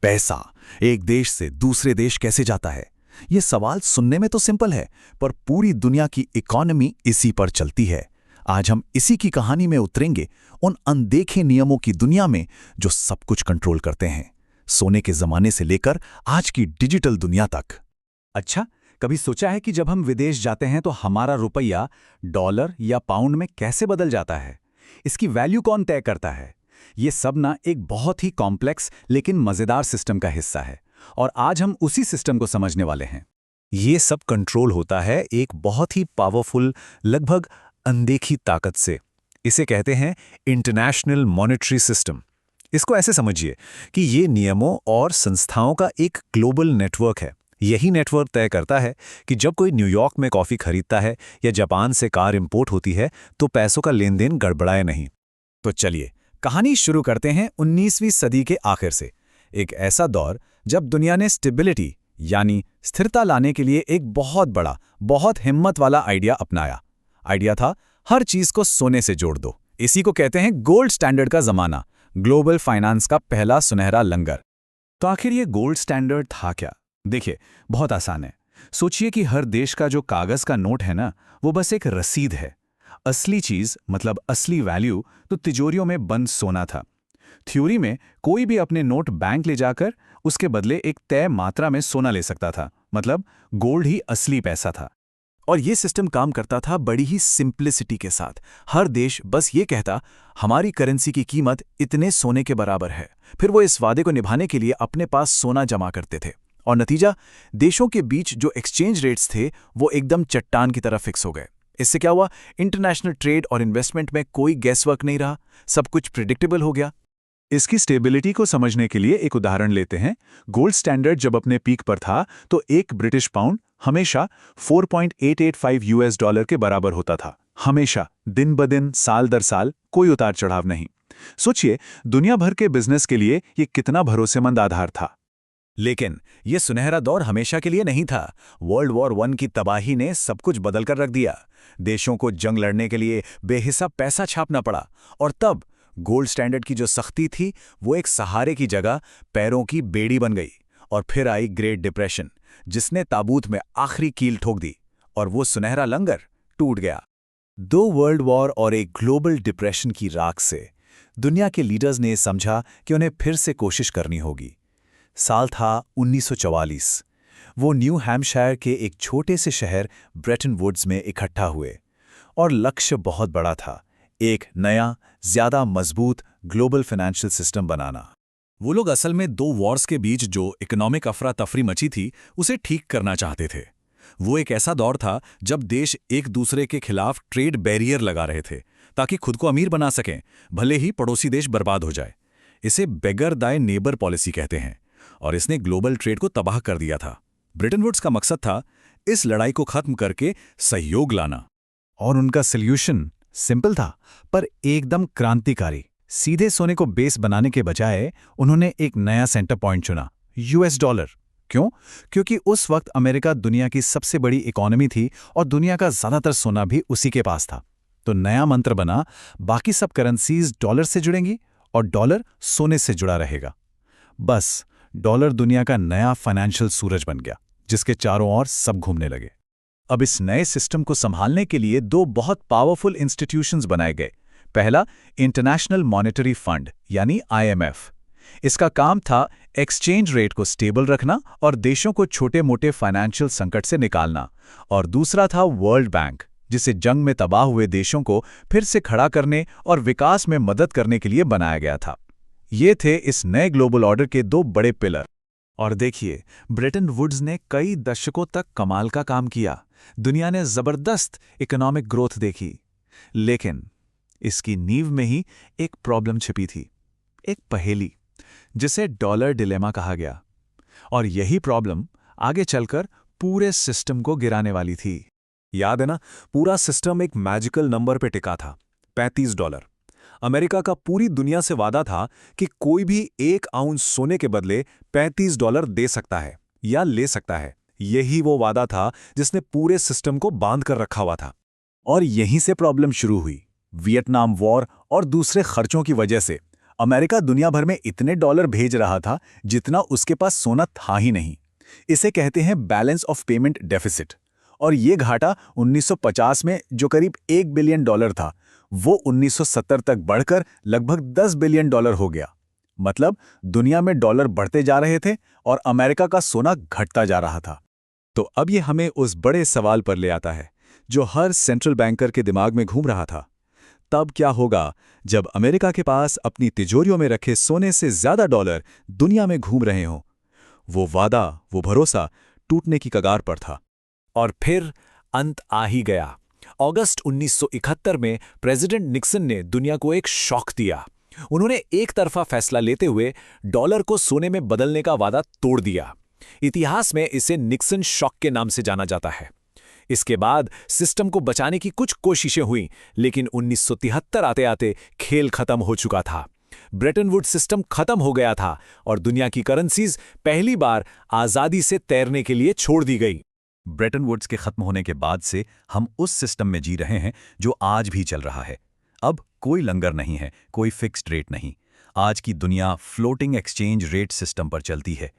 पैसा एक देश से दूसरे देश कैसे जाता है? ये सवाल सुनने में तो सिंपल है, पर पूरी दुनिया की इकोनॉमी इसी पर चलती है। आज हम इसी की कहानी में उतरेंगे, उन अनदेखे नियमों की दुनिया में जो सब कुछ कंट्रोल करते हैं, सोने के जमाने से लेकर आज की डिजिटल दुनिया तक। अच्छा, कभी सोचा है कि जब हम विदेश जाते हैं तो हमारा रुपया डॉलर या पाउंड में कैसे बदल जाता है? इसकी वैल्यू कौन तय करता है? ये सब ना एक बहुत ही कॉम्प्लेक्स लेकिन मज़ेदार सिस्टम का हिस्सा है, और आज हम उसी सिस्टम को समझने वाले हैं। ये सब कंट्रोल होता है एक बहुत ही पावरफुल, लगभग अनदेखी ताकत से। इसे कहते हैं इंटरनेशनल मॉनेटरी सिस्टम। इसको ऐसे समझिए कि ये नियमों और संस्थाओं का एक ग्लोबल नेटवर्क है। यही नेटवर्क तय करता है कि जब कोई न्यूयॉर्क में कॉफ़ी खरीदता है या जापान से कार इंपोर्ट होती है तो पैसों का लेन देन गड़बड़ाए नहीं। तो चलिए कहानी शुरू करते हैं 19वीं सदी के आखिर से। एक ऐसा दौर जब दुनिया ने स्टेबिलिटी यानी स्थिरता लाने के लिए एक बहुत बड़ा, बहुत हिम्मत वाला आइडिया अपनाया। आइडिया था, हर चीज को सोने से जोड़ दो। इसी को कहते हैं गोल्ड स्टैंडर्ड का जमाना, ग्लोबल फाइनेंस का पहला सुनहरा लंगर। तो आखिर ये गोल्ड स्टैंडर्ड था क्या? देखिए, बहुत आसान है। सोचिए कि हर देश का जो कागज का नोट है ना, वो बस एक रसीद है। असली चीज मतलब असली वैल्यू तो तिजोरियों में बंद सोना था। थ्योरी में कोई भी अपने नोट बैंक ले जाकर उसके बदले एक तय मात्रा में सोना ले सकता था, मतलब गोल्ड ही असली पैसा था। और ये सिस्टम काम करता था बड़ी ही सिंप्लिसिटी के साथ। हर देश बस ये कहता, हमारी करेंसी की कीमत इतने सोने के बराबर है। फिर वो इस वादे को निभाने के लिए अपने पास सोना जमा करते थे, और नतीजा, देशों के बीच जो एक्सचेंज रेट्स थे वो एकदम चट्टान की तरह फिक्स हो गए। इससे क्या हुआ? इंटरनेशनल ट्रेड और इन्वेस्टमेंट में कोई गैसवर्क नहीं रहा, सब कुछ प्रिडिक्टेबल हो गया। इसकी स्टेबिलिटी को समझने के लिए एक उदाहरण लेते हैं। गोल्ड स्टैंडर्ड जब अपने पीक पर था तो एक ब्रिटिश पाउंड हमेशा 4.885 यूएस डॉलर के बराबर होता था। हमेशा, दिन ब दिन, साल दर साल, कोई उतार चढ़ाव नहीं। सोचिए, दुनिया भर के बिजनेस के लिए ये कितना भरोसेमंद आधार था। लेकिन ये सुनहरा दौर हमेशा के लिए नहीं था। वर्ल्ड वॉर 1 की तबाही ने सब कुछ बदल कर रख दिया। देशों को जंग लड़ने के लिए बेहिसाब पैसा छापना पड़ा, और तब गोल्ड स्टैंडर्ड की जो सख्ती थी वो एक सहारे की जगह पैरों की बेड़ी बन गई। और फिर आई ग्रेट डिप्रेशन, जिसने ताबूत में आखिरी कील ठोक दी, और वो सुनहरा लंगर टूट गया। 2 वर्ल्ड वॉर और एक ग्लोबल डिप्रेशन की राख से दुनिया के लीडर्स ने समझा कि उन्हें फिर से कोशिश करनी होगी। साल था 1944। वो न्यू हैम्पशायर के एक छोटे से शहर ब्रेटन वुड्स में इकट्ठा हुए, और लक्ष्य बहुत बड़ा था, एक नया, ज्यादा मजबूत ग्लोबल फाइनेंशियल सिस्टम बनाना। वो लोग असल में 2 वॉर्स के बीच जो इकोनॉमिक अफरा तफरी मची थी उसे ठीक करना चाहते थे। वो एक ऐसा दौर था जब देश एक दूसरे के खिलाफ ट्रेड बैरियर लगा रहे थे ताकि खुद को अमीर बना सकें, भले ही पड़ोसी देश बर्बाद हो जाए। इसे बेगर दाए नेबर पॉलिसी कहते हैं, और इसने ग्लोबल ट्रेड को तबाह कर दिया था। ब्रेटन वुड्स का मकसद था इस लड़ाई को खत्म करके सहयोग लाना। और उनका सॉल्यूशन सिंपल था, पर एकदम क्रांतिकारी। सीधे सोने को बेस बनाने के बजाय उन्होंने एक नया सेंटर पॉइंट चुना, यूएस डॉलर। क्यों? क्योंकि उस वक्त अमेरिका दुनिया की सबसे बड़ी इकोनॉमी थी और दुनिया का ज्यादातर सोना भी उसी के पास था। तो नया मंत्र बना, बाकी सब करेंसीज डॉलर से जुड़ेंगी और डॉलर सोने से जुड़ा रहेगा। बस डॉलर दुनिया का नया फाइनेंशियल सूरज बन गया, जिसके चारों ओर सब घूमने लगे। अब इस नए सिस्टम को संभालने के लिए 2 बहुत पावरफुल इंस्टीट्यूशंस बनाए गए। पहला, इंटरनेशनल मॉनेटरी फंड यानी आईएमएफ। इसका काम था एक्सचेंज रेट को स्टेबल रखना और देशों को छोटे मोटे फाइनेंशियल संकट से निकालना। और दूसरा था वर्ल्ड बैंक, जिसे जंग में तबाह हुए देशों को फिर से खड़ा करने और विकास में मदद करने के लिए बनाया गया था। ये थे इस नए ग्लोबल ऑर्डर के 2 बड़े पिलर। और देखिए, ब्रेटन वुड्स ने कई दशकों तक कमाल का काम किया। दुनिया ने जबरदस्त इकोनॉमिक ग्रोथ देखी, लेकिन इसकी नींव में ही एक प्रॉब्लम छिपी थी, एक पहेली, जिसे डॉलर डिलेमा कहा गया। और यही प्रॉब्लम आगे चलकर पूरे सिस्टम को गिराने वाली थी। याद है ना, पूरा सिस्टम एक मैजिकल नंबर पे टिका था, $35। अमेरिका का पूरी दुनिया से वादा था कि कोई भी 1 आउंस सोने के बदले $35 दे सकता है या ले सकता है। यही वो वादा था जिसने पूरे सिस्टम को बांध कर रखा हुआ था। और यहीं से प्रॉब्लम शुरू हुई। वियतनाम वॉर और दूसरे खर्चों की वजह से अमेरिका दुनिया भर में इतने डॉलर भेज रहा था जितना उसके पास सोना था ही नहीं। इसे कहते हैं बैलेंस ऑफ पेमेंट डेफिसिट। और ये घाटा 1950 में जो करीब $1 बिलियन था, वो 1970 तक बढ़कर लगभग $10 बिलियन हो गया। मतलब दुनिया में डॉलर बढ़ते जा रहे थे और अमेरिका का सोना घटता जा रहा था। तो अब ये हमें उस बड़े सवाल पर ले आता है जो हर सेंट्रल बैंकर के दिमाग में घूम रहा था। तब क्या होगा जब अमेरिका के पास अपनी तिजोरियों में रखे सोने से ज्यादा डॉलर दुनिया में घूम रहे हों? वो वादा, वो भरोसा टूटने की कगार पर था। और फिर अंत आ ही गया। अगस्त 1971 में प्रेसिडेंट निक्सन ने दुनिया को एक शॉक दिया। उन्होंने एक तरफा फैसला लेते हुए डॉलर को सोने में बदलने का वादा तोड़ दिया। इतिहास में इसे निक्सन शॉक के नाम से जाना जाता है। इसके बाद सिस्टम को बचाने की कुछ कोशिशें हुई, लेकिन 1973 आते-आते खेल खत्म हो चुका था। ब्रेटन वुड्स सिस्टम खत्म हो गया था और दुनिया की करेंसीज पहली बार आजादी से तैरने के लिए छोड़ दी गई। ब्रेटन वुड्स के खत्म होने के बाद से हम उस सिस्टम में जी रहे हैं जो आज भी चल रहा है। अब कोई लंगर नहीं है, कोई फिक्स्ड रेट नहीं। आज की दुनिया फ्लोटिंग एक्सचेंज रेट सिस्टम पर चलती है।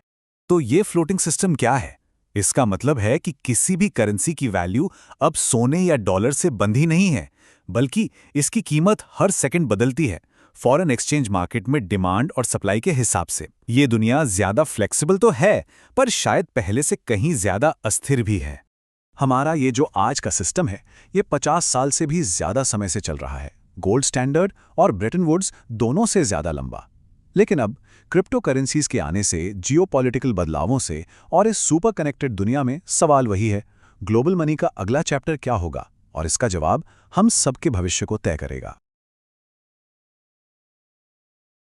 तो ये फ्लोटिंग सिस्टम क्या है? इसका मतलब है कि किसी भी करेंसी की वैल्यू अब सोने या डॉलर से बंधी नहीं है, बल्कि इसकी कीमत हर सेकंड बदलती है, फॉरेन एक्सचेंज मार्केट में डिमांड और सप्लाई के हिसाब से। ये दुनिया ज्यादा फ्लेक्सिबल तो है, पर शायद पहले से कहीं ज्यादा अस्थिर भी है। हमारा ये जो आज का सिस्टम है, ये 50 साल से भी ज्यादा समय से चल रहा है। गोल्ड स्टैंडर्ड और ब्रेटन वुड्स दोनों से ज्यादा लंबा। लेकिन अब क्रिप्टो करेंसीज के आने से, जियोपॉलिटिकल बदलावों से और इस सुपर कनेक्टेड दुनिया में सवाल वही है, ग्लोबल मनी का अगला चैप्टर क्या होगा? और इसका जवाब हम सबके भविष्य को तय करेगा।